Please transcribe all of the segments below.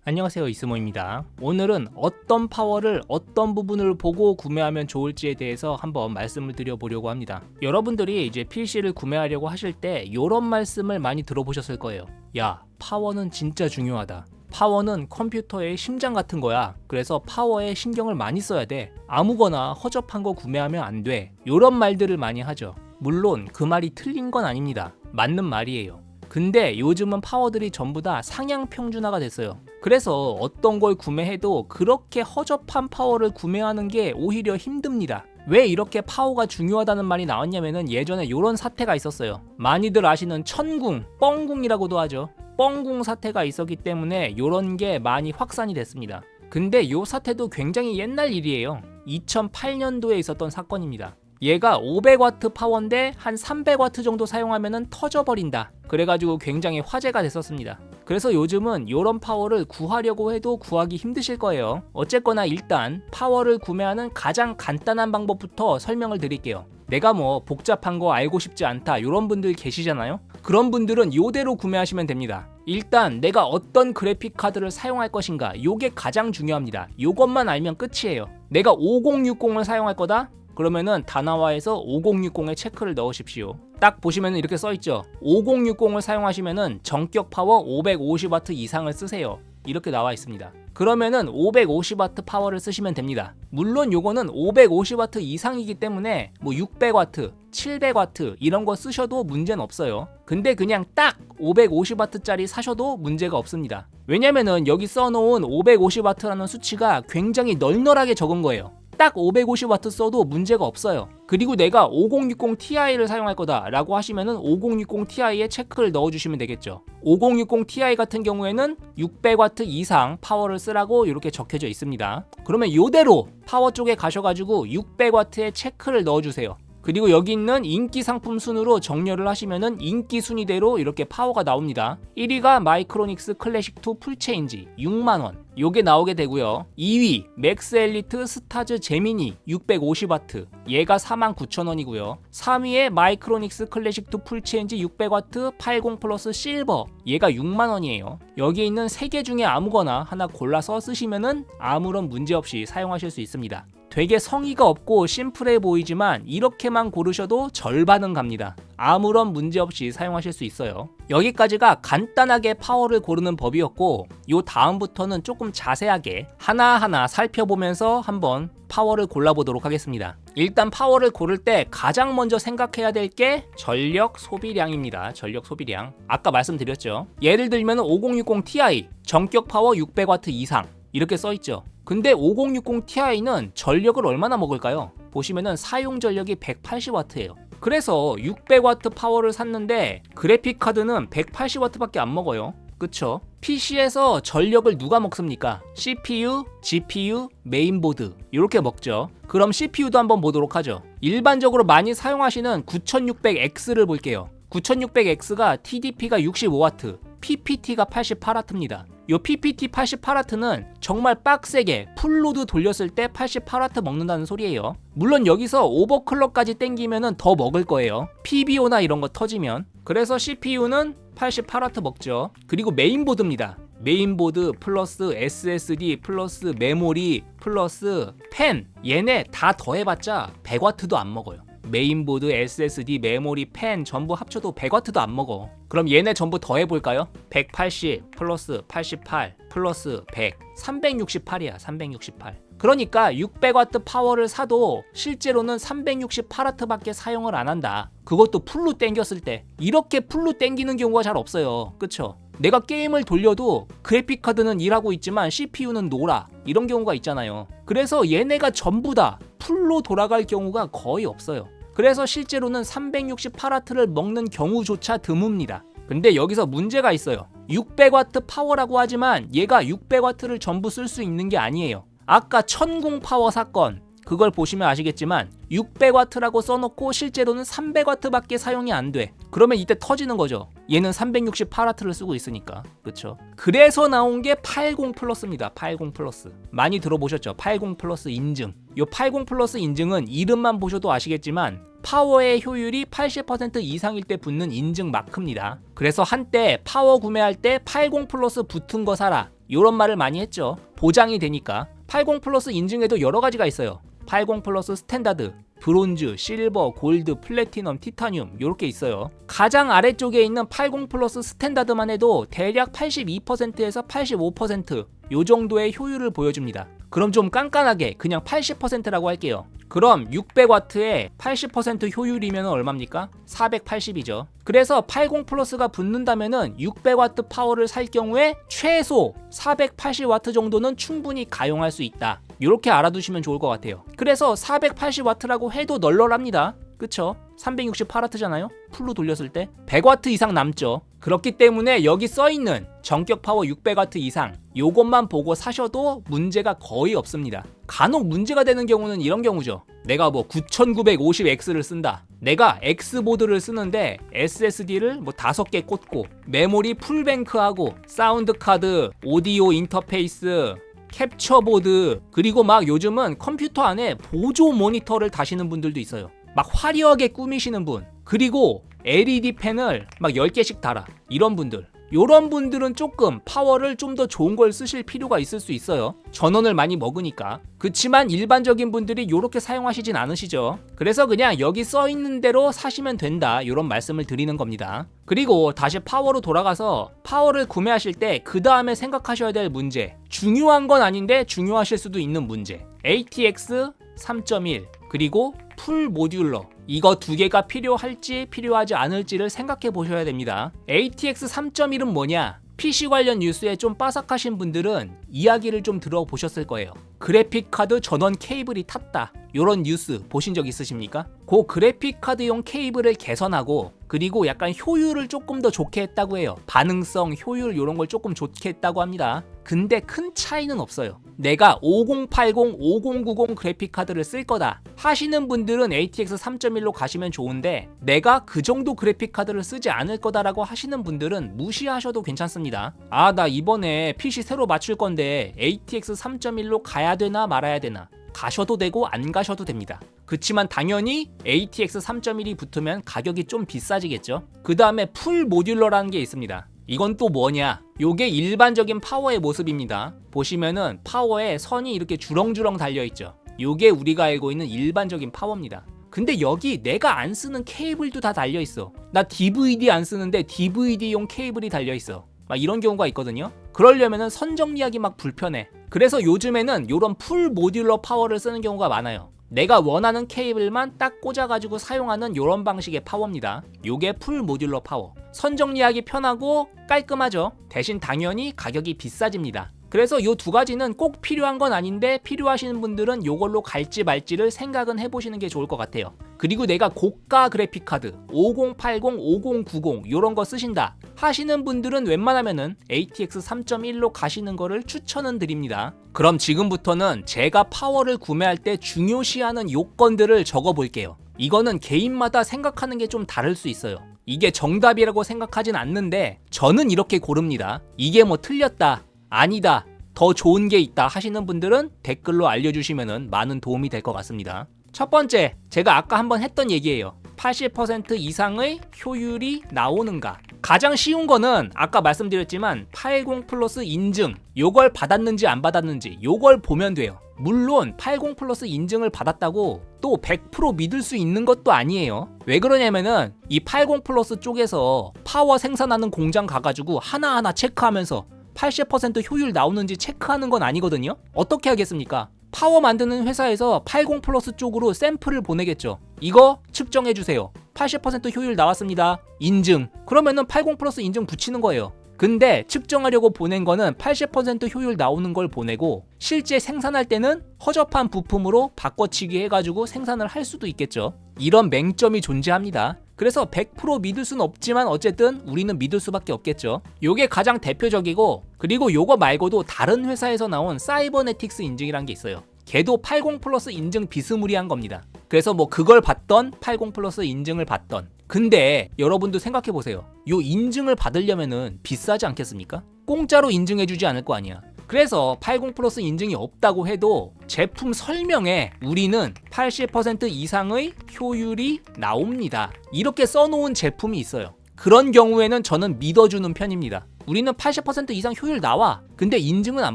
안녕하세요, 이스모입니다. 오늘은 어떤 파워를 어떤 부분을 보고 구매하면 좋을지에 대해서 한번 말씀을 드려보려고 합니다. 여러분들이 이제 PC를 구매하려고 하실 때 이런 말씀을 많이 들어보셨을 거예요. 야, 파워는 진짜 중요하다. 파워는 컴퓨터의 심장 같은 거야. 그래서 파워에 신경을 많이 써야 돼. 아무거나 허접한 거 구매하면 안 돼. 이런 말들을 많이 하죠. 물론 그 말이 틀린 건 아닙니다. 맞는 말이에요. 근데 요즘은 파워들이 전부 다 상향 평준화가 됐어요. 그래서 어떤 걸 구매해도 그렇게 허접한 파워를 구매하는 게 오히려 힘듭니다. 왜 이렇게 파워가 중요하다는 말이 나왔냐면은 예전에 이런 사태가 있었어요. 많이들 아시는 천궁, 뻥궁이라고도 하죠. 뻥궁 사태가 있었기 때문에 이런 게 많이 확산이 됐습니다. 근데 이 사태도 굉장히 옛날 일이에요. 2008년도에 있었던 사건입니다. 얘가 500W 파워인데 한 300W 정도 사용하면은 터져버린다. 그래가지고 굉장히 화제가 됐었습니다. 그래서 요즘은 이런 파워를 구하려고 해도 구하기 힘드실 거예요. 어쨌거나 일단 파워를 구매하는 가장 간단한 방법부터 설명을 드릴게요. 내가 뭐 복잡한 거 알고 싶지 않다 이런 분들 계시잖아요. 그런 분들은 이대로 구매하시면 됩니다. 일단 내가 어떤 그래픽 카드를 사용할 것인가 요게 가장 중요합니다. 요것만 알면 끝이에요. 내가 5060을 사용할 거다? 그러면은 다나와에서 5060에 체크를 넣으십시오. 딱 보시면은 이렇게 써있죠. 5060을 사용하시면은 전격 파워 550W 이상을 쓰세요. 이렇게 나와 있습니다. 그러면은 550W 파워를 쓰시면 됩니다. 물론 요거는 550W 이상이기 때문에 뭐 600W, 700W 이런 거 쓰셔도 문제는 없어요. 근데 그냥 딱 550W짜리 사셔도 문제가 없습니다. 왜냐면은 여기 써놓은 550W라는 수치가 굉장히 널널하게 적은 거예요. 딱 550W 써도 문제가 없어요. 그리고 내가 5060 Ti를 사용할 거다 라고 하시면은 5060 Ti에 체크를 넣어주시면 되겠죠. 5060 Ti 같은 경우에는 600W 이상 파워를 쓰라고 이렇게 적혀져 있습니다. 그러면 이대로 파워 쪽에 가셔가지고 600W에 체크를 넣어주세요. 그리고 여기 있는 인기 상품 순으로 정렬을 하시면은 인기 순위대로 이렇게 파워가 나옵니다. 1위가 마이크로닉스 클래식2 풀체인지 6만원 요게 나오게 되고요. 2위 맥스 엘리트 스타즈 제미니 650W 얘가 49,000원이고요. 3위에 마이크로닉스 클래식2 풀체인지 600W 80 플러스 실버 얘가 6만원이에요. 여기에 있는 3개 중에 아무거나 하나 골라서 쓰시면은 아무런 문제 없이 사용하실 수 있습니다. 되게 성의가 없고 심플해 보이지만 이렇게만 고르셔도 절반은 갑니다. 아무런 문제 없이 사용하실 수 있어요. 여기까지가 간단하게 파워를 고르는 법이었고 요 다음부터는 조금 자세하게 하나하나 살펴보면서 한번 파워를 골라보도록 하겠습니다. 일단 파워를 고를 때 가장 먼저 생각해야 될 게 전력 소비량입니다. 전력 소비량. 아까 말씀드렸죠. 예를 들면 5060 Ti 전격 파워 600W 이상 이렇게 써있죠. 근데 5060 Ti는 전력을 얼마나 먹을까요? 보시면은 사용 전력이 180W예요. 그래서 600W 파워를 샀는데 그래픽 카드는 180W 밖에 안 먹어요. 그쵸? PC에서 전력을 누가 먹습니까? CPU, GPU, 메인보드 이렇게 먹죠. 그럼 CPU도 한번 보도록 하죠. 일반적으로 많이 사용하시는 9600X를 볼게요. 9600X가 TDP가 65W, PPT가 88W입니다. 요 PPT 88W는 정말 빡세게 풀로드 돌렸을 때 88W 먹는다는 소리예요. 물론 여기서 오버클럭까지 땡기면은 더 먹을 거예요. PBO나 이런 거 터지면. 그래서 CPU는 88W 먹죠. 그리고 메인보드입니다. 메인보드 플러스 SSD 플러스 메모리 플러스 펜 얘네 다 더해봤자 100W도 안 먹어요. 메인보드, SSD, 메모리, 펜 전부 합쳐도 100W도 안 먹어. 그럼 얘네 전부 더해볼까요? 180 플러스 88 플러스 100 368이야 368. 그러니까 600W 파워를 사도 실제로는 368W 밖에 사용을 안 한다. 그것도 풀로 땡겼을 때. 이렇게 풀로 땡기는 경우가 잘 없어요. 그쵸? 내가 게임을 돌려도 그래픽카드는 일하고 있지만 CPU는 놀아. 이런 경우가 있잖아요. 그래서 얘네가 전부 다 풀로 돌아갈 경우가 거의 없어요. 그래서 실제로는 368W를 먹는 경우조차 드뭅니다. 근데 여기서 문제가 있어요. 600W 파워라고 하지만 얘가 600W를 전부 쓸 수 있는 게 아니에요. 아까 천궁 파워 사건 그걸 보시면 아시겠지만 600W라고 써놓고 실제로는 300W 밖에 사용이 안 돼. 그러면 이때 터지는 거죠. 얘는 368W를 쓰고 있으니까. 그쵸? 그래서 나온 게 80 플러스입니다. 80 플러스. 많이 들어보셨죠? 80 플러스 인증. 요 80 플러스 인증은 이름만 보셔도 아시겠지만 파워의 효율이 80% 이상일 때 붙는 인증 마크입니다. 그래서 한때 파워 구매할 때 80 플러스 붙은 거 사라. 이런 말을 많이 했죠. 보장이 되니까. 80 플러스 인증에도 여러 가지가 있어요. 80 플러스 스탠다드, 브론즈, 실버, 골드, 플래티넘, 티타늄 이렇게 있어요. 가장 아래쪽에 있는 80 플러스 스탠다드만 해도 대략 82%에서 85% 요 정도의 효율을 보여줍니다. 그럼 좀 깐깐하게 그냥 80%라고 할게요. 그럼 600W에 80% 효율이면 얼마입니까? 480이죠. 그래서 80 플러스가 붙는다면은 600W 파워를 살 경우에 최소 480W 정도는 충분히 가용할 수 있다. 이렇게 알아두시면 좋을 것 같아요. 그래서 480W라고 해도 널널합니다. 그쵸? 368W잖아요? 풀로 돌렸을 때 100W 이상 남죠. 그렇기 때문에 여기 써있는 전격 파워 600W 이상 요것만 보고 사셔도 문제가 거의 없습니다. 간혹 문제가 되는 경우는 이런 경우죠. 내가 뭐 9950X를 쓴다. 내가 X보드를 쓰는데 SSD를 뭐 5개 꽂고 메모리 풀뱅크하고 사운드 카드, 오디오 인터페이스, 캡처보드, 그리고 막 요즘은 컴퓨터 안에 보조 모니터를 다시는 분들도 있어요. 막 화려하게 꾸미시는 분, 그리고 LED 펜을 막 10개씩 달아. 이런 분들. 요런 분들은 조금 파워를 좀 더 좋은 걸 쓰실 필요가 있을 수 있어요. 전원을 많이 먹으니까. 그치만 일반적인 분들이 요렇게 사용하시진 않으시죠. 그래서 그냥 여기 써있는 대로 사시면 된다, 요런 말씀을 드리는 겁니다. 그리고 다시 파워로 돌아가서 파워를 구매하실 때 그 다음에 생각하셔야 될 문제, 중요한 건 아닌데 중요하실 수도 있는 문제, ATX 3.1 그리고 풀 모듈러, 이거 두 개가 필요할지 필요하지 않을지를 생각해 보셔야 됩니다. ATX 3.1은 뭐냐? PC 관련 뉴스에 좀 빠삭하신 분들은 이야기를 좀 들어보셨을 거예요. 그래픽카드 전원 케이블이 탔다, 요런 뉴스 보신 적 있으십니까? 그 그래픽카드용 케이블을 개선하고 그리고 약간 효율을 조금 더 좋게 했다고 해요. 반응성, 효율 요런 걸 조금 좋게 했다고 합니다. 근데 큰 차이는 없어요. 내가 5080, 5090 그래픽카드를 쓸 거다 하시는 분들은 ATX 3.1로 가시면 좋은데, 내가 그 정도 그래픽카드를 쓰지 않을 거다라고 하시는 분들은 무시하셔도 괜찮습니다. 아, 나 이번에 PC 새로 맞출 건데 ATX 3.1로 가야 되나 말아야 되나? 가셔도 되고 안 가셔도 됩니다. 그치만 당연히 ATX 3.1이 붙으면 가격이 좀 비싸지겠죠. 그 다음에 풀 모듈러라는 게 있습니다. 이건 또 뭐냐? 요게 일반적인 파워의 모습입니다. 보시면은 파워에 선이 이렇게 주렁주렁 달려있죠. 요게 우리가 알고 있는 일반적인 파워입니다. 근데 여기 내가 안 쓰는 케이블도 다 달려있어. 나 DVD 안 쓰는데 DVD용 케이블이 달려있어. 막 이런 경우가 있거든요. 그러려면은 선 정리하기 막 불편해. 그래서 요즘에는 요런 풀 모듈러 파워를 쓰는 경우가 많아요. 내가 원하는 케이블만 딱 꽂아가지고 사용하는 요런 방식의 파워입니다. 요게 풀 모듈러 파워. 선 정리하기 편하고 깔끔하죠. 대신 당연히 가격이 비싸집니다. 그래서 요 두 가지는 꼭 필요한 건 아닌데 필요하시는 분들은 요걸로 갈지 말지를 생각은 해보시는 게 좋을 것 같아요. 그리고 내가 고가 그래픽카드 5080, 5090 요런 거 쓰신다 하시는 분들은 웬만하면은 ATX 3.1로 가시는 거를 추천은 드립니다. 그럼 지금부터는 제가 파워를 구매할 때 중요시하는 요건들을 적어 볼게요. 이거는 개인마다 생각하는 게 좀 다를 수 있어요. 이게 정답이라고 생각하진 않는데 저는 이렇게 고릅니다. 이게 뭐 틀렸다, 아니다, 더 좋은 게 있다 하시는 분들은 댓글로 알려주시면 많은 도움이 될 것 같습니다. 첫 번째, 제가 아까 한번 했던 얘기예요. 80% 이상의 효율이 나오는가? 가장 쉬운 거는 아까 말씀드렸지만 80 플러스 인증, 요걸 받았는지 안 받았는지 요걸 보면 돼요. 물론 80 플러스 인증을 받았다고 또 100% 믿을 수 있는 것도 아니에요. 왜 그러냐면은 이 80 플러스 쪽에서 파워 생산하는 공장 가가지고 하나하나 체크하면서 80% 효율 나오는지 체크하는 건 아니거든요. 어떻게 하겠습니까? 파워 만드는 회사에서 80 플러스 쪽으로 샘플을 보내겠죠. 이거 측정해주세요. 80% 효율 나왔습니다. 인증. 그러면은 80 플러스 인증 붙이는 거예요. 근데 측정하려고 보낸 거는 80% 효율 나오는 걸 보내고 실제 생산할 때는 허접한 부품으로 바꿔치기 해가지고 생산을 할 수도 있겠죠. 이런 맹점이 존재합니다. 그래서 100% 믿을 수는 없지만 어쨌든 우리는 믿을 수밖에 없겠죠. 요게 가장 대표적이고, 그리고 요거 말고도 다른 회사에서 나온 사이버네틱스 인증이란 게 있어요. 걔도 80 플러스 인증 비스무리한 겁니다. 그래서 뭐 그걸 받던 80 플러스 인증을 받던. 근데 여러분도 생각해보세요. 요 인증을 받으려면은 비싸지 않겠습니까? 공짜로 인증해주지 않을 거 아니야. 그래서 80 플러스 인증이 없다고 해도 제품 설명에 우리는 80% 이상의 효율이 나옵니다, 이렇게 써놓은 제품이 있어요. 그런 경우에는 저는 믿어주는 편입니다. 우리는 80% 이상 효율 나와. 근데 인증은 안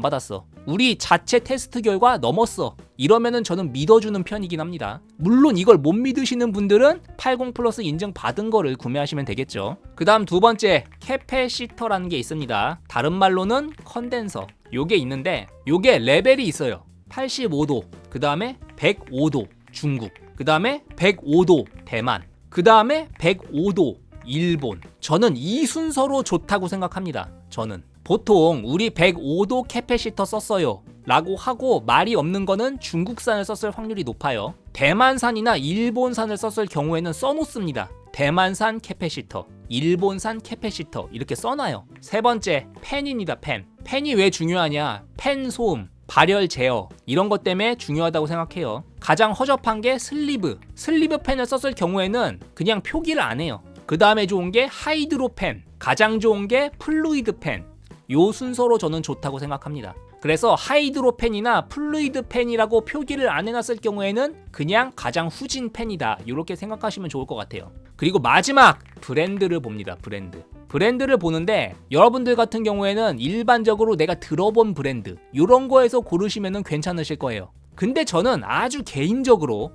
받았어. 우리 자체 테스트 결과 넘었어. 이러면은 저는 믿어주는 편이긴 합니다. 물론 이걸 못 믿으시는 분들은 80 플러스 인증 받은 거를 구매하시면 되겠죠. 그 다음 두 번째, 캐패시터라는 게 있습니다. 다른 말로는 컨덴서. 요게 있는데 요게 레벨이 있어요. 85도, 그 다음에 105도 중국, 그 다음에 105도 대만, 그 다음에 105도 일본. 저는 이 순서로 좋다고 생각합니다. 저는 보통 우리 105도 캐패시터 썼어요 라고 하고 말이 없는 거는 중국산을 썼을 확률이 높아요. 대만산이나 일본산을 썼을 경우에는 써놓습니다. 대만산 캐패시터, 일본산 캐패시터 이렇게 써놔요. 세 번째, 펜입니다. 펜. 펜이 왜 중요하냐? 펜 소음, 발열 제어 이런 것 때문에 중요하다고 생각해요. 가장 허접한 게 슬리브. 슬리브 펜을 썼을 경우에는 그냥 표기를 안 해요. 그 다음에 좋은 게 하이드로 펜, 가장 좋은 게 플루이드 펜. 요 순서로 저는 좋다고 생각합니다. 그래서 하이드로 펜이나 플루이드 펜이라고 표기를 안 해놨을 경우에는 그냥 가장 후진 펜이다 이렇게 생각하시면 좋을 것 같아요. 그리고 마지막, 브랜드를 봅니다. 브랜드를 보는데 여러분들 같은 경우에는 일반적으로 내가 들어본 브랜드 이런 거에서 고르시면 괜찮으실 거예요. 근데 저는 아주 개인적으로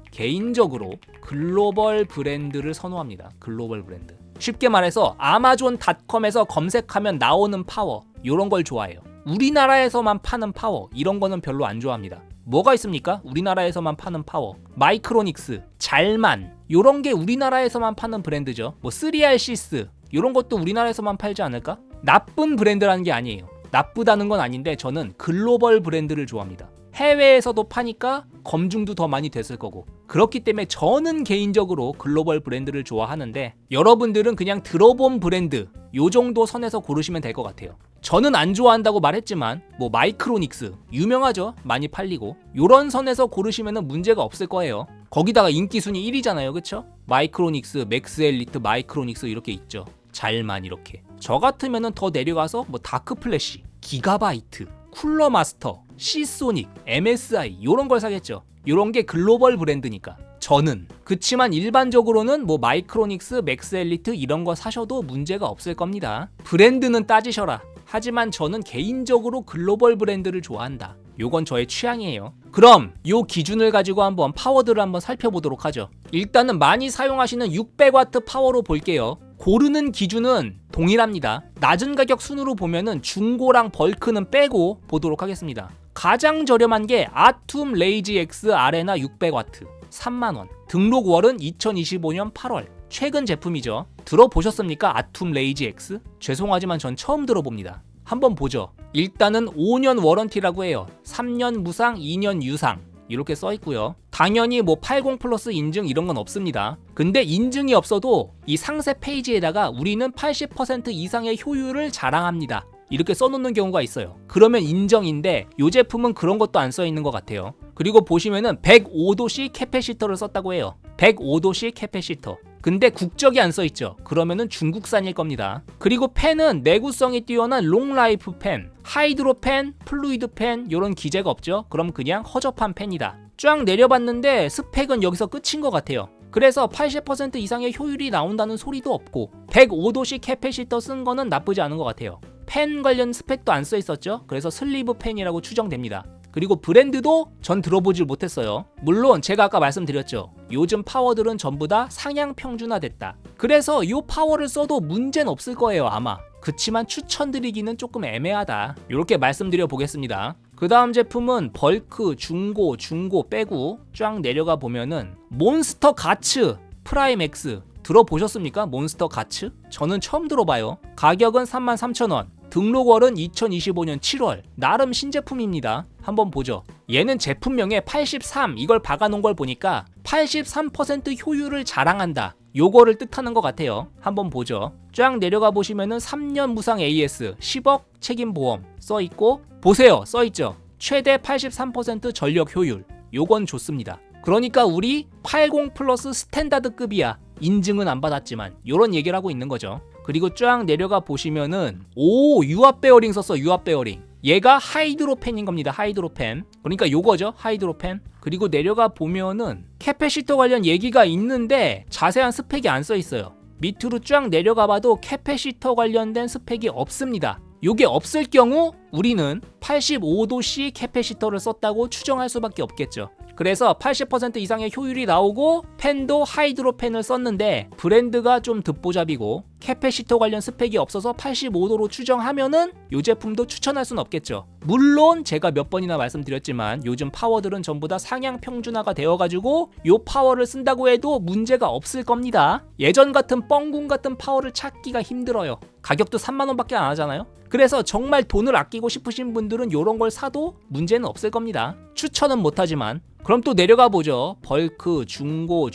글로벌 브랜드를 선호합니다. 글로벌 브랜드. 쉽게 말해서 아마존닷컴에서 검색하면 나오는 파워 이런 걸 좋아해요. 우리나라에서만 파는 파워 이런 거는 별로 안 좋아합니다. 뭐가 있습니까? 우리나라에서만 파는 파워. 마이크로닉스, 잘만 이런 게 우리나라에서만 파는 브랜드죠. 뭐 3RC스 이런 것도 우리나라에서만 팔지 않을까? 나쁜 브랜드라는 게 아니에요. 나쁘다는 건 아닌데 저는 글로벌 브랜드를 좋아합니다. 해외에서도 파니까 검증도 더 많이 됐을 거고 그렇기 때문에 저는 개인적으로 글로벌 브랜드를 좋아하는데 여러분들은 그냥 들어본 브랜드 요 정도 선에서 고르시면 될 것 같아요. 저는 안 좋아한다고 말했지만 뭐 마이크로닉스 유명하죠. 많이 팔리고 요런 선에서 고르시면 문제가 없을 거예요. 거기다가 인기 순위 1위잖아요. 그쵸? 마이크로닉스, 맥스엘리트, 마이크로닉스 이렇게 있죠. 잘만 이렇게. 저 같으면 더 내려가서 뭐 다크플래시, 기가바이트, 쿨러마스터, 시소닉, MSI 요런 걸 사겠죠. 요런 게 글로벌 브랜드니까. 저는 그치만 일반적으로는 뭐 마이크로닉스, 맥스엘리트 이런 거 사셔도 문제가 없을 겁니다. 브랜드는 따지셔라. 하지만 저는 개인적으로 글로벌 브랜드를 좋아한다. 요건 저의 취향이에요. 그럼 요 기준을 가지고 한번 파워들을 한번 살펴보도록 하죠. 일단은 많이 사용하시는 600W 파워로 볼게요. 고르는 기준은 동일합니다. 낮은 가격 순으로 보면은 중고랑 벌크는 빼고 보도록 하겠습니다. 가장 저렴한 게 아툼 레이지 X 아레나 600W 3만원. 등록월은 2025년 8월. 최근 제품이죠. 들어보셨습니까? 아툼 레이지 X? 죄송하지만 전 처음 들어봅니다. 한번 보죠. 일단은 5년 워런티라고 해요. 3년 무상, 2년 유상 이렇게 써있고요. 당연히 뭐 80 플러스 인증 이런 건 없습니다. 근데 인증이 없어도 이 상세 페이지에다가 우리는 80% 이상의 효율을 자랑합니다 이렇게 써놓는 경우가 있어요. 그러면 인정인데 이 제품은 그런 것도 안 써있는 것 같아요. 그리고 보시면은 105도씨 캐패시터를 썼다고 해요. 105도씨 캐패시터. 근데 국적이 안 써있죠. 그러면은 중국산일 겁니다. 그리고 펜은 내구성이 뛰어난 롱라이프 펜, 하이드로 펜, 플루이드 펜 이런 기재가 없죠. 그럼 그냥 허접한 펜이다. 쫙 내려봤는데 스펙은 여기서 끝인 것 같아요. 그래서 80% 이상의 효율이 나온다는 소리도 없고 105도씨 캐패시터 쓴 거는 나쁘지 않은 것 같아요. 펜 관련 스펙도 안 써있었죠. 그래서 슬리브 펜이라고 추정됩니다. 그리고 브랜드도 전 들어보질 못했어요. 물론 제가 아까 말씀드렸죠. 요즘 파워들은 전부 다 상향 평준화됐다. 그래서 이 파워를 써도 문제는 없을 거예요 아마. 그치만 추천드리기는 조금 애매하다. 이렇게 말씀드려 보겠습니다. 그 다음 제품은 벌크, 중고 빼고 쫙 내려가 보면은 몬스터 가츠 프라임 X 들어보셨습니까? 몬스터 가츠? 저는 처음 들어봐요. 가격은 33,000원. 등록월은 2025년 7월. 나름 신제품입니다. 한번 보죠. 얘는 제품명에 83 이걸 박아놓은 걸 보니까 83% 효율을 자랑한다. 요거를 뜻하는 것 같아요. 한번 보죠. 쫙 내려가 보시면은 3년 무상 AS 10억 책임보험 써있고 보세요. 써있죠. 최대 83% 전력 효율. 요건 좋습니다. 그러니까 우리 80 플러스 스탠다드급이야. 인증은 안 받았지만 요런 얘기를 하고 있는 거죠. 그리고 쫙 내려가 보시면은 유압 베어링 썼어. 유압 베어링. 얘가 하이드로 펜인 겁니다. 하이드로 펜. 그러니까 요거죠. 하이드로 펜. 그리고 내려가 보면은 캐패시터 관련 얘기가 있는데 자세한 스펙이 안 써 있어요. 밑으로 쫙 내려가 봐도 캐패시터 관련된 스펙이 없습니다. 요게 없을 경우 우리는 85도씨 캐패시터를 썼다고 추정할 수밖에 없겠죠. 그래서 80% 이상의 효율이 나오고 펜도 하이드로 펜을 썼는데 브랜드가 좀 듣보잡이고 캐패시터 관련 스펙이 없어서 85도로 추정하면은 이 제품도 추천할 순 없겠죠. 물론 제가 몇 번이나 말씀드렸지만 요즘 파워들은 전부 다 상향 평준화가 되어가지고 요 파워를 쓴다고 해도 문제가 없을 겁니다. 예전 같은 뻥궁 같은 파워를 찾기가 힘들어요. 가격도 3만원 밖에 안 하잖아요. 그래서 정말 돈을 아끼고 싶으신 분들은 요런 걸 사도 문제는 없을 겁니다. 추천은 못하지만. 그럼 또 내려가 보죠. 벌크, 중고.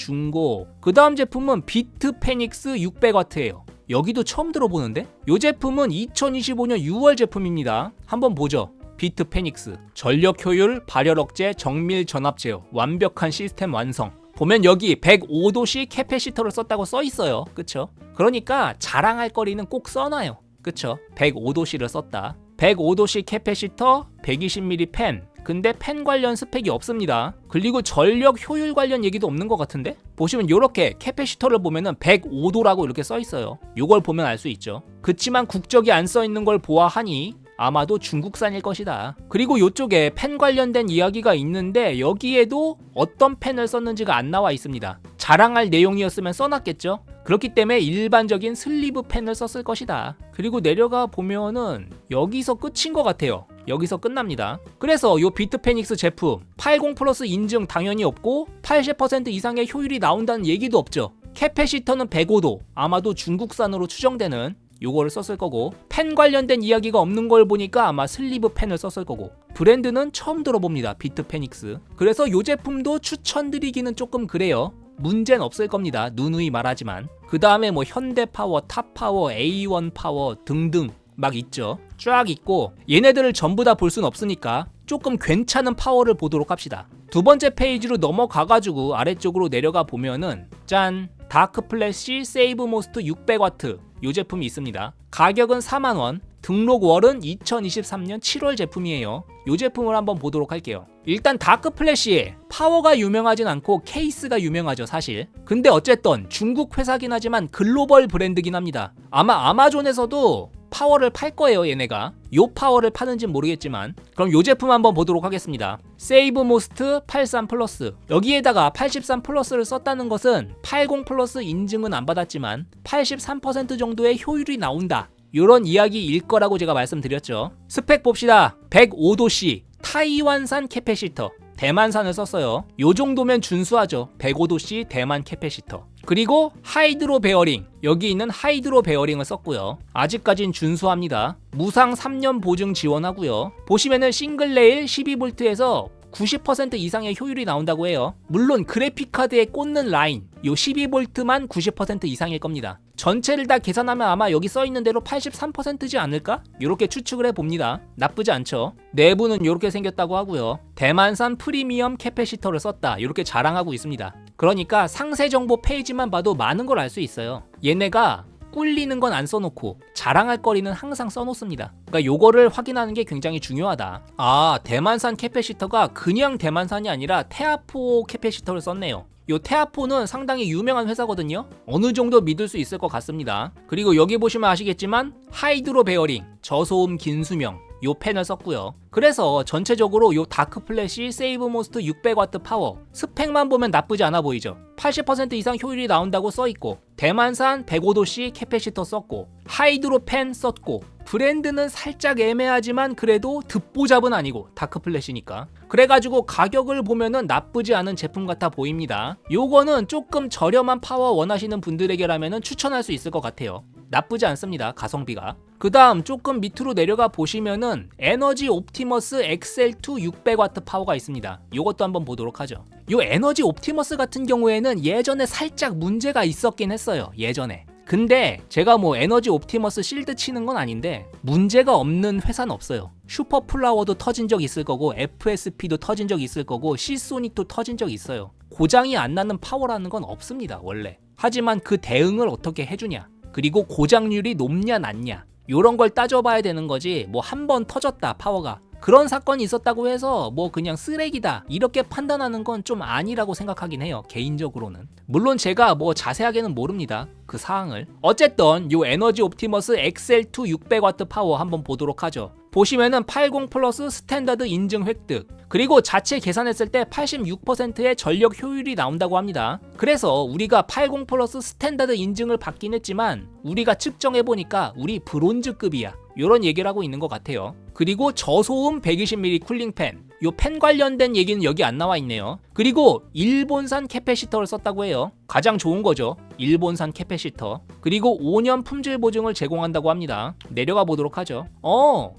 그 다음 제품은 비트 페닉스 600W예요. 여기도 처음 들어보는데? 이 제품은 2025년 6월 제품입니다. 한번 보죠. 비트 페닉스. 전력 효율, 발열 억제, 정밀 전압 제어. 완벽한 시스템 완성. 보면 여기 105도씨 캐패시터를 썼다고 써있어요. 그쵸? 그러니까 자랑할 거리는 꼭 써놔요. 그쵸? 105도씨를 썼다. 105도씨 캐패시터, 120mm 펜. 근데 펜 관련 스펙이 없습니다. 그리고 전력 효율 관련 얘기도 없는 것 같은데? 보시면 이렇게 캐패시터를 보면은 105도라고 이렇게 써있어요. 이걸 보면 알 수 있죠. 그치만 국적이 안 써있는 걸 보아하니 아마도 중국산일 것이다. 그리고 이쪽에 펜 관련된 이야기가 있는데 여기에도 어떤 펜을 썼는지가 안 나와 있습니다. 자랑할 내용이었으면 써놨겠죠? 그렇기 때문에 일반적인 슬리브 펜을 썼을 것이다. 그리고 내려가 보면은 여기서 끝인 것 같아요. 여기서 끝납니다. 그래서 요 비트 페닉스 제품 80 플러스 인증 당연히 없고 80% 이상의 효율이 나온다는 얘기도 없죠. 캐패시터는 105도, 아마도 중국산으로 추정되는 요거를 썼을 거고, 펜 관련된 이야기가 없는 걸 보니까 아마 슬리브 펜을 썼을 거고, 브랜드는 처음 들어봅니다. 비트 페닉스. 그래서 요 제품도 추천드리기는 조금 그래요. 문제는 없을 겁니다. 누누이 말하지만. 그 다음에 뭐 현대파워, 탑파워, A1 파워 등등 막 있죠. 쫙 있고 얘네들을 전부 다 볼 순 없으니까 조금 괜찮은 파워를 보도록 합시다. 두 번째 페이지로 넘어가가지고 아래쪽으로 내려가 보면은 짠! 다크 플래시 세이브 모스트 600W 이 제품이 있습니다. 가격은 4만원, 등록월은 2023년 7월 제품이에요. 이 제품을 한번 보도록 할게요. 일단 다크 플래시에 파워가 유명하진 않고 케이스가 유명하죠, 사실. 근데 어쨌든 중국 회사긴 하지만 글로벌 브랜드긴 합니다. 아마 아마존에서도 파워를 팔 거예요, 얘네가. 요 파워를 파는진 모르겠지만. 그럼 요 제품 한번 보도록 하겠습니다. 세이브 모스트 83 플러스. 여기에다가 83 플러스를 썼다는 것은 80 플러스 인증은 안 받았지만 83% 정도의 효율이 나온다. 요런 이야기일 거라고 제가 말씀드렸죠. 스펙 봅시다. 105도씨 타이완산 캐패시터. 대만산을 썼어요. 요 정도면 준수하죠. 105도씨 대만 캐패시터. 그리고 하이드로 베어링. 여기 있는 하이드로 베어링을 썼고요. 아직까진 준수합니다. 무상 3년 보증 지원하고요. 보시면은 싱글 레일 12V에서 90% 이상의 효율이 나온다고 해요. 물론 그래픽카드에 꽂는 라인 요 12V만 90% 이상일 겁니다. 전체를 다 계산하면 아마 여기 써있는 대로 83%지 않을까? 이렇게 추측을 해봅니다. 나쁘지 않죠. 내부는 이렇게 생겼다고 하고요. 대만산 프리미엄 캐패시터를 썼다. 이렇게 자랑하고 있습니다. 그러니까 상세 정보 페이지만 봐도 많은 걸 알 수 있어요. 얘네가 꿀리는 건 안 써놓고 자랑할 거리는 항상 써놓습니다. 그러니까 요거를 확인하는 게 굉장히 중요하다. 아, 대만산 캐패시터가 그냥 대만산이 아니라 테아포 캐패시터를 썼네요. 요 테아포는 상당히 유명한 회사거든요. 어느 정도 믿을 수 있을 것 같습니다. 그리고 여기 보시면 아시겠지만 하이드로 베어링, 저소음 긴 수명 요 펜을 썼고요. 그래서 전체적으로 요 다크 플래시 세이브 모스트 600W 파워 스펙만 보면 나쁘지 않아 보이죠. 80% 이상 효율이 나온다고 써있고 대만산 105도씨 캐패시터 썼고 하이드로 펜 썼고 브랜드는 살짝 애매하지만 그래도 듣보잡은 아니고 다크 플래시니까. 그래가지고 가격을 보면은 나쁘지 않은 제품 같아 보입니다. 요거는 조금 저렴한 파워 원하시는 분들에게라면은 추천할 수 있을 것 같아요. 나쁘지 않습니다. 가성비가. 그 다음 조금 밑으로 내려가 보시면은 에너지 옵티머스 엑셀2 600W 파워가 있습니다. 요것도 한번 보도록 하죠. 요 에너지 옵티머스 같은 경우에는 예전에 살짝 문제가 있었긴 했어요. 예전에. 근데 제가 뭐 에너지 옵티머스 실드 치는 건 아닌데 문제가 없는 회사는 없어요. 슈퍼 플라워도 터진 적 있을 거고 FSP도 터진 적 있을 거고 시소닉도 터진 적 있어요. 고장이 안 나는 파워라는 건 없습니다, 원래. 하지만 그 대응을 어떻게 해주냐, 그리고 고장률이 높냐 낮냐 요런 걸 따져봐야 되는 거지. 뭐 한 번 터졌다 파워가 그런 사건이 있었다고 해서 뭐 그냥 쓰레기다 이렇게 판단하는 건 좀 아니라고 생각하긴 해요. 개인적으로는. 물론 제가 뭐 자세하게는 모릅니다. 그 사항을. 어쨌든 요 에너지 옵티머스 XL2 600W 파워 한번 보도록 하죠. 보시면은 80 플러스 스탠다드 인증 획득, 그리고 자체 계산했을 때 86%의 전력 효율이 나온다고 합니다. 그래서 우리가 80 플러스 스탠다드 인증을 받긴 했지만 우리가 측정해보니까 우리 브론즈급이야, 요런 얘기를 하고 있는 것 같아요. 그리고 저소음 120mm 쿨링팬, 요 팬 관련된 얘기는 여기 안 나와 있네요. 그리고 일본산 캐패시터를 썼다고 해요. 가장 좋은 거죠, 일본산 캐패시터. 그리고 5년 품질 보증을 제공한다고 합니다. 내려가 보도록 하죠.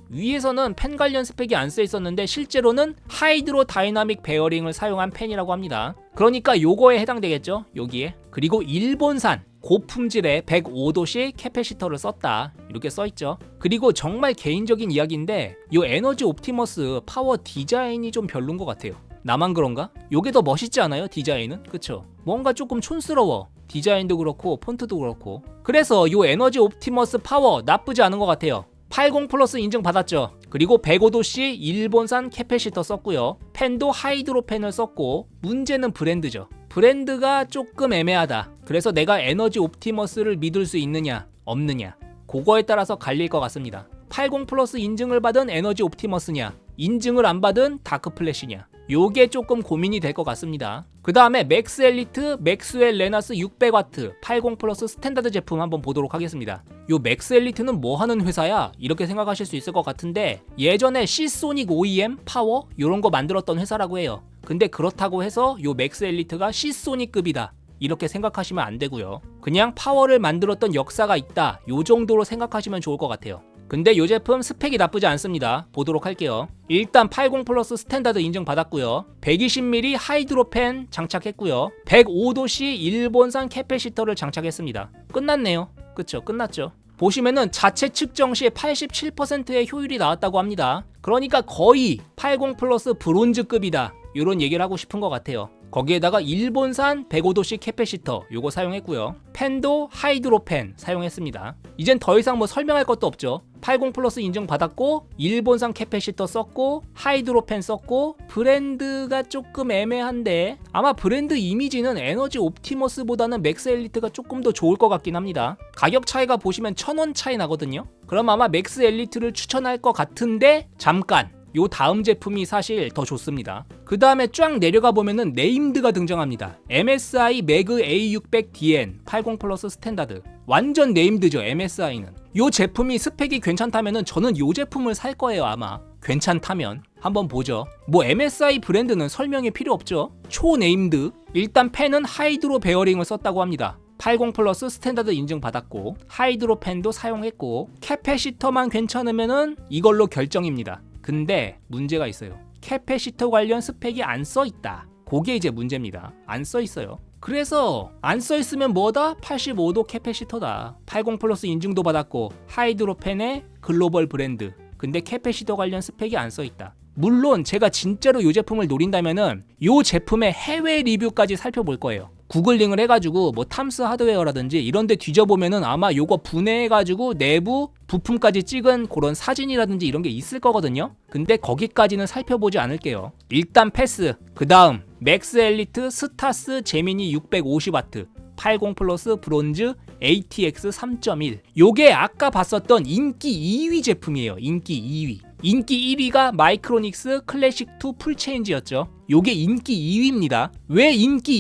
위에서는 팬 관련 스펙이 안 써 있었는데 실제로는 하이드로 다이나믹 베어링을 사용한 팬이라고 합니다. 그러니까 요거에 해당되겠죠, 여기에. 그리고 일본산 고품질의 105도씨 캐패시터를 썼다, 이렇게 써있죠. 그리고 정말 개인적인 이야기인데 이 에너지 옵티머스 파워 디자인이 좀 별론 것 같아요. 나만 그런가? 요게 더 멋있지 않아요, 디자인은? 그쵸? 뭔가 조금 촌스러워, 디자인도 그렇고 폰트도 그렇고. 그래서 이 에너지 옵티머스 파워 나쁘지 않은 것 같아요. 80 플러스 인증 받았죠. 그리고 105도씨 일본산 캐패시터 썼고요. 팬도 하이드로 팬을 썼고, 문제는 브랜드죠. 브랜드가 조금 애매하다. 그래서 내가 에너지 옵티머스를 믿을 수 있느냐 없느냐, 그거에 따라서 갈릴 것 같습니다. 80 플러스 인증을 받은 에너지 옵티머스냐, 인증을 안 받은 다크 플래시냐, 요게 조금 고민이 될 것 같습니다. 그 다음에 맥스 엘리트 맥스웰 레나스 600W 80 플러스 스탠다드 제품 한번 보도록 하겠습니다. 요 맥스 엘리트는 뭐 하는 회사야? 이렇게 생각하실 수 있을 것 같은데, 예전에 시소닉 OEM 파워 요런 거 만들었던 회사라고 해요. 근데 그렇다고 해서 요 맥스 엘리트가 시소닉급이다 이렇게 생각하시면 안 되고요. 그냥 파워를 만들었던 역사가 있다, 요 정도로 생각하시면 좋을 것 같아요. 근데 요 제품 스펙이 나쁘지 않습니다. 보도록 할게요. 일단 80 플러스 스탠다드 인증 받았고요. 120mm 하이드로 팬 장착했고요. 105도씨 일본산 캐패시터를 장착했습니다. 끝났네요. 그쵸? 끝났죠. 보시면은 자체 측정 시 87%의 효율이 나왔다고 합니다. 그러니까 거의 80 플러스 브론즈급이다, 이런 얘기를 하고 싶은 것 같아요. 거기에다가 일본산 105도씨 캐패시터 요거 사용했고요. 팬도 하이드로 팬 사용했습니다. 이젠 더 이상 뭐 설명할 것도 없죠. 80 플러스 인증 받았고, 일본산 캐패시터 썼고, 하이드로 팬 썼고, 브랜드가 조금 애매한데 아마 브랜드 이미지는 에너지 옵티머스보다는 맥스 엘리트가 조금 더 좋을 것 같긴 합니다. 가격 차이가 보시면 1000원 차이 나거든요. 그럼 아마 맥스 엘리트를 추천할 것 같은데, 잠깐, 요 다음 제품이 사실 더 좋습니다. 그 다음에 쫙 내려가 보면은 네임드가 등장합니다. MSI 매그 A600DN 80 플러스 스탠다드. 완전 네임드죠, MSI는. 요 제품이 스펙이 괜찮다면은 저는 요 제품을 살 거예요, 아마. 괜찮다면. 한번 보죠. 뭐 MSI 브랜드는 설명이 필요 없죠. 초 네임드. 일단 팬은 하이드로 베어링을 썼다고 합니다. 80 플러스 스탠다드 인증 받았고, 하이드로 팬도 사용했고, 캐패시터만 괜찮으면은 이걸로 결정입니다. 근데 문제가 있어요. 캐패시터 관련 스펙이 안 써있다. 그게 이제 문제입니다. 안 써있어요. 그래서 안 써있으면 뭐다? 85도 캐패시터다. 80 플러스 인증도 받았고, 하이드로 팬의 글로벌 브랜드. 근데 캐패시터 관련 스펙이 안 써있다. 물론 제가 진짜로 이 제품을 노린다면은 이 제품의 해외 리뷰까지 살펴볼 거예요. 구글링을 해가지고 뭐 탐스 하드웨어라든지 이런데 뒤져보면은 아마 요거 분해해가지고 내부 부품까지 찍은 그런 사진이라든지 이런 게 있을 거거든요. 근데 거기까지는 살펴보지 않을게요. 일단 패스. 그 다음 맥스 엘리트 스타스 제미니 650W 80 플러스 브론즈 ATX 3.1. 요게 아까 봤었던 인기 2위 제품이에요. 인기 2위. 인기 1위가 마이크로닉스 클래식2 풀체인지였죠. 요게 인기 2위입니다. 왜 인기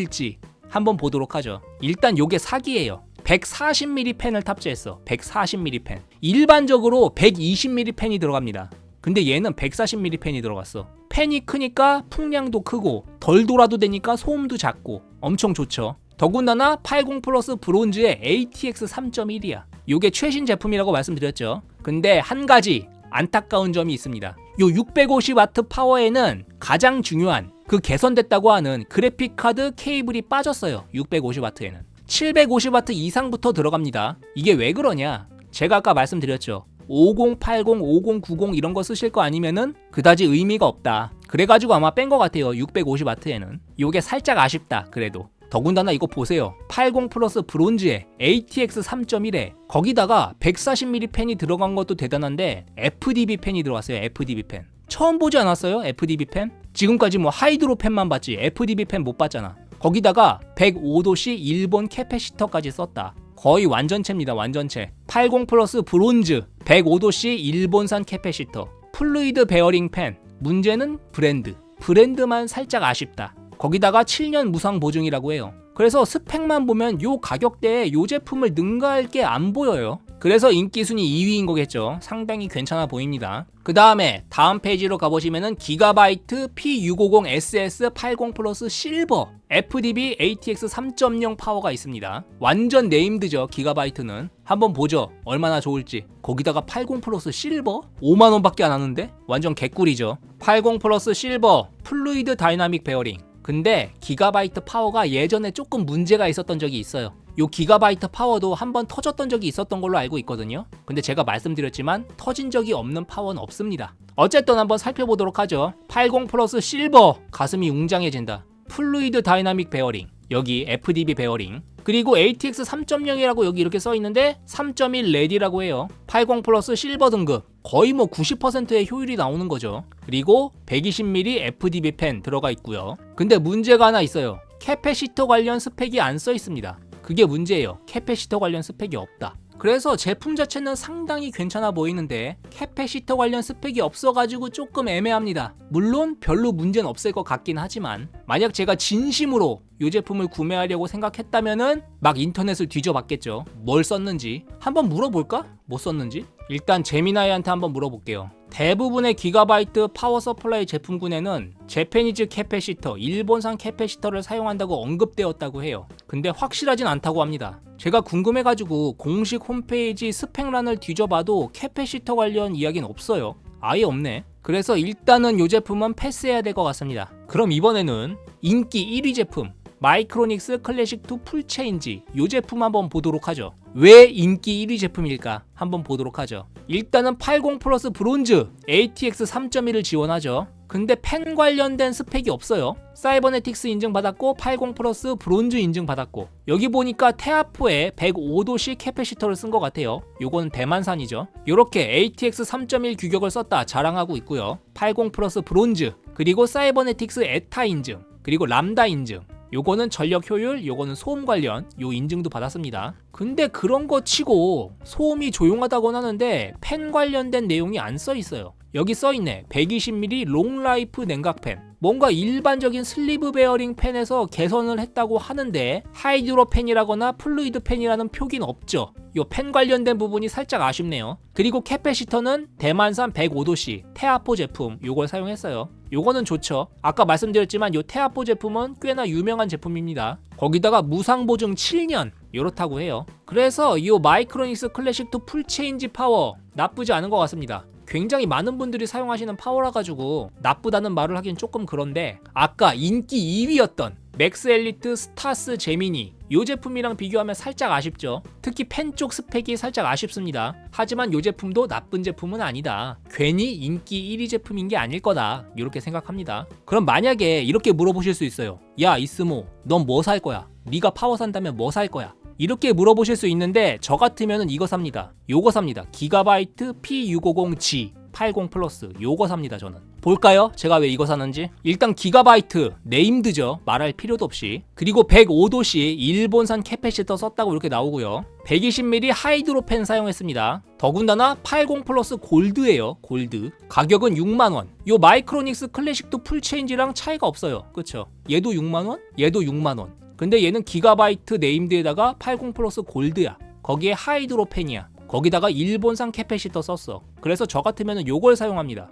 2위일지 한번 보도록 하죠. 일단 요게 사기예요. 140mm 펜을 탑재했어. 140mm 펜. 일반적으로 120mm 펜이 들어갑니다. 근데 얘는 140mm 펜이 들어갔어. 펜이 크니까 풍량도 크고 덜 돌아도 되니까 소음도 작고 엄청 좋죠. 더군다나 80 플러스 브론즈의 ATX 3.1이야. 요게 최신 제품이라고 말씀드렸죠. 근데 한 가지 안타까운 점이 있습니다. 요 650W 파워에는 가장 중요한 그 개선됐다고 하는 그래픽카드 케이블이 빠졌어요. 650W에는 750W 이상부터 들어갑니다. 이게 왜 그러냐? 제가 아까 말씀드렸죠. 5080, 5090 이런 거 쓰실 거 아니면은 그다지 의미가 없다. 그래가지고 아마 뺀 것 같아요. 650W에는. 요게 살짝 아쉽다. 그래도 더군다나 이거 보세요. 80 플러스 브론즈에 ATX 3.1에 거기다가 140mm 펜이 들어간 것도 대단한데 FDB 펜이 들어갔어요. FDB 펜. 처음 보지 않았어요? FDB 펜? 지금까지 뭐 하이드로 펜만 봤지 FDB 펜 못 봤잖아. 거기다가 105도씨 일본 캐패시터까지 썼다. 거의 완전체입니다. 완전체. 80 플러스 브론즈 105도씨 일본산 캐패시터. 플루이드 베어링 펜. 문제는 브랜드만 살짝 아쉽다. 거기다가 7년 무상 보증이라고 해요. 그래서 스펙만 보면 요 가격대에 요 제품을 능가할 게 안 보여요. 그래서 인기 순위 2위인 거겠죠. 상당히 괜찮아 보입니다. 그 다음에 다음 페이지로 가보시면은 기가바이트 P650SS 80 플러스 실버 FDB ATX 3.0 파워가 있습니다. 완전 네임드죠. 기가바이트는. 한번 보죠. 얼마나 좋을지. 거기다가 80 플러스 실버? 5만원 밖에 안 하는데? 완전 개꿀이죠. 80 플러스 실버 플루이드 다이나믹 베어링. 근데 기가바이트 파워가 예전에 조금 문제가 있었던 적이 있어요. 요 기가바이트 파워도 한번 터졌던 적이 있었던 걸로 알고 있거든요. 근데 제가 말씀드렸지만 터진 적이 없는 파워는 없습니다. 어쨌든 한번 살펴보도록 하죠. 80 플러스 실버 가슴이 웅장해진다. 플루이드 다이나믹 베어링 여기 FDB 베어링 그리고 ATX 3.0이라고 여기 이렇게 써있는데 3.1 레디라고 해요. 80 플러스 실버 등급 거의 뭐 90%의 효율이 나오는 거죠. 그리고 120mm FDB 펜 들어가 있고요. 근데 문제가 하나 있어요. 캐패시터 관련 스펙이 안 써 있습니다. 그게 문제예요. 캐패시터 관련 스펙이 없다. 그래서 제품 자체는 상당히 괜찮아 보이는데 캐패시터 관련 스펙이 없어가지고 조금 애매합니다. 물론 별로 문제는 없을 것 같긴 하지만 만약 제가 진심으로 이 제품을 구매하려고 생각했다면은 막 인터넷을 뒤져봤겠죠. 뭘 썼는지 한번 물어볼까? 뭐 썼는지? 일단 제미나이한테 한번 물어볼게요. 대부분의 기가바이트 파워 서플라이 제품군에는 재패니즈 캐패시터, 일본산 캐패시터를 사용한다고 언급되었다고 해요. 근데 확실하진 않다고 합니다. 제가 궁금해가지고 공식 홈페이지 스펙란을 뒤져봐도 캐패시터 관련 이야기는 없어요. 아예 없네. 그래서 일단은 이 제품은 패스해야 될 것 같습니다. 그럼 이번에는 인기 1위 제품 마이크로닉스 클래식2 풀체인지 이 제품 한번 보도록 하죠. 왜 인기 1위 제품일까 한번 보도록 하죠. 일단은 80 플러스 브론즈 ATX 3.1을 지원하죠. 근데 펜 관련된 스펙이 없어요. 사이버네틱스 인증받았고 80 플러스 브론즈 인증받았고 여기 보니까 테아포에 105도씨 캐패시터를 쓴 것 같아요. 요건 대만산이죠. 요렇게 ATX 3.1 규격을 썼다 자랑하고 있고요. 80 플러스 브론즈 그리고 사이버네틱스 에타 인증 그리고 람다 인증 요거는 전력 효율, 요거는 소음 관련 요 인증도 받았습니다. 근데 그런 거 치고 소음이 조용하다곤 하는데 펜 관련된 내용이 안 써 있어요. 여기 써 있네. 120mm 롱라이프 냉각펜. 뭔가 일반적인 슬리브 베어링 펜에서 개선을 했다고 하는데 하이드로 펜이라거나 플루이드 펜이라는 표기는 없죠. 요 펜 관련된 부분이 살짝 아쉽네요. 그리고 캐패시터는 대만산 105도씨 테아포 제품 요걸 사용했어요. 요거는 좋죠. 아까 말씀드렸지만 요 테아포 제품은 꽤나 유명한 제품입니다. 거기다가 무상 보증 7년 요렇다고 해요. 그래서 이 마이크로닉스 클래식2 풀체인지 파워 나쁘지 않은 것 같습니다. 굉장히 많은 분들이 사용하시는 파워라 가지고 나쁘다는 말을 하긴 조금 그런데 아까 인기 2위였던 맥스 엘리트 스타스 제미니 이 제품이랑 비교하면 살짝 아쉽죠. 특히 펜 쪽 스펙이 살짝 아쉽습니다. 하지만 이 제품도 나쁜 제품은 아니다. 괜히 인기 1위 제품인 게 아닐 거다. 이렇게 생각합니다. 그럼 만약에 이렇게 물어보실 수 있어요. 야 이스모 넌 뭐 살 거야? 네가 파워 산다면 뭐 살 거야? 이렇게 물어보실 수 있는데 저 같으면 이거 삽니다. 요거 삽니다. 기가바이트 P650G 80 플러스 요거 삽니다. 저는 볼까요? 제가 왜 이거 사는지. 일단 기가바이트 네임드죠. 말할 필요도 없이. 그리고 105도씨 일본산 캐패시터 썼다고 이렇게 나오고요. 120mm 하이드로 펜 사용했습니다. 더군다나 80 플러스 골드예요. 골드. 가격은 6만원. 요 마이크로닉스 클래식2 풀체인지랑 차이가 없어요. 그쵸? 얘도 6만원? 얘도 6만원. 근데 얘는 기가바이트 네임드에다가 80 플러스 골드야. 거기에 하이드로 펜이야. 거기다가 일본산 캐패시터 썼어. 그래서 저 같으면 요걸 사용합니다.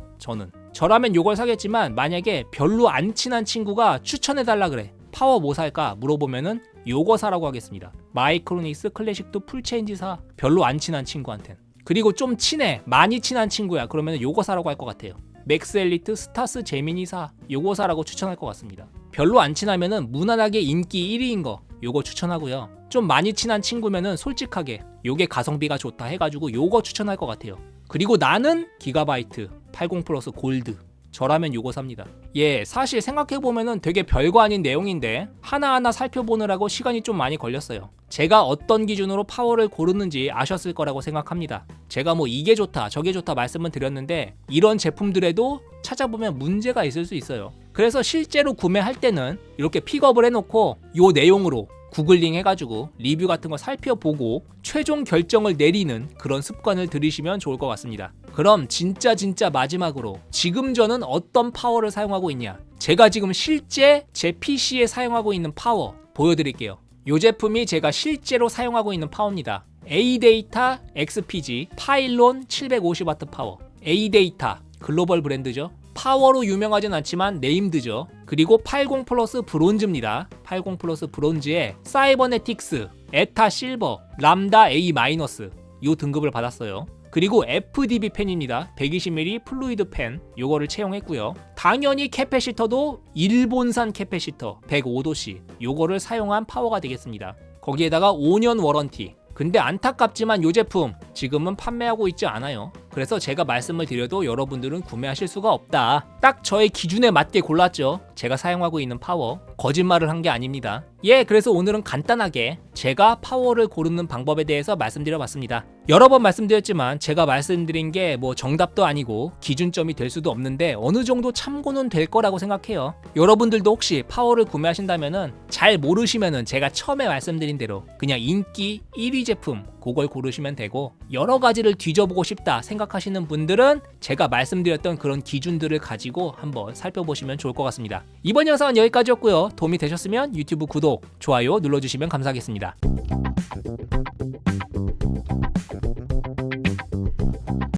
저라면 요걸 사겠지만 만약에 별로 안 친한 친구가 추천해달라 그래. 파워 뭐 살까 물어보면은 요거 사라고 하겠습니다. 마이크로닉스 클래식2 풀체인지 사. 별로 안 친한 친구한텐. 그리고 좀 친해. 많이 친한 친구야. 그러면 요거 사라고 할 것 같아요. 맥스 엘리트 스타스 제미니 사. 요거 사라고 추천할 것 같습니다. 별로 안 친하면은 무난하게 인기 1위인 거 요거 추천하고요. 좀 많이 친한 친구면은 솔직하게 요게 가성비가 좋다 해가지고 요거 추천할 것 같아요. 그리고 나는 기가바이트 80 플러스 골드 저라면 요거 삽니다. 예, 사실 생각해보면은 되게 별거 아닌 내용인데 하나하나 살펴보느라고 시간이 좀 많이 걸렸어요. 제가 어떤 기준으로 파워를 고르는지 아셨을 거라고 생각합니다. 제가 뭐 이게 좋다 저게 좋다 말씀은 드렸는데 이런 제품들에도 찾아보면 문제가 있을 수 있어요. 그래서 실제로 구매할 때는 이렇게 픽업을 해놓고 요 내용으로 구글링 해가지고 리뷰 같은 거 살펴보고 최종 결정을 내리는 그런 습관을 들이시면 좋을 것 같습니다. 그럼 진짜 마지막으로 지금 저는 어떤 파워를 사용하고 있냐, 제가 지금 실제 제 PC에 사용하고 있는 파워 보여드릴게요. 이 제품이 제가 실제로 사용하고 있는 파워입니다. ADATA XPG 파일론 750W 파워. ADATA 글로벌 브랜드죠. 파워로 유명하진 않지만 네임드죠. 그리고 80 플러스 브론즈입니다. 80 플러스 브론즈에 사이버네틱스, 에타 실버, 람다 A 마이너스 요 등급을 받았어요. 그리고 FDB 펜입니다. 120mm 플루이드 펜 요거를 채용했고요. 당연히 캐패시터도 일본산 캐패시터 105도씨 요거를 사용한 파워가 되겠습니다. 거기에다가 5년 워런티. 근데 안타깝지만 이 제품 지금은 판매하고 있지 않아요. 그래서 제가 말씀을 드려도 여러분들은 구매하실 수가 없다. 딱 저의 기준에 맞게 골랐죠. 제가 사용하고 있는 파워. 거짓말을 한 게 아닙니다. 예, 그래서 오늘은 간단하게 제가 파워를 고르는 방법에 대해서 말씀드려봤습니다. 여러 번 말씀드렸지만 제가 말씀드린 게 뭐 정답도 아니고 기준점이 될 수도 없는데 어느 정도 참고는 될 거라고 생각해요. 여러분들도 혹시 파워를 구매하신다면은 잘 모르시면은 제가 처음에 말씀드린 대로 그냥 인기 1위 제품 그걸 고르시면 되고, 여러 가지를 뒤져보고 싶다 생각하시는 분들은 제가 말씀드렸던 그런 기준들을 가지고 한번 살펴보시면 좋을 것 같습니다. 이번 영상은 여기까지였고요. 도움이 되셨으면 유튜브 구독, 좋아요 눌러주시면 감사하겠습니다.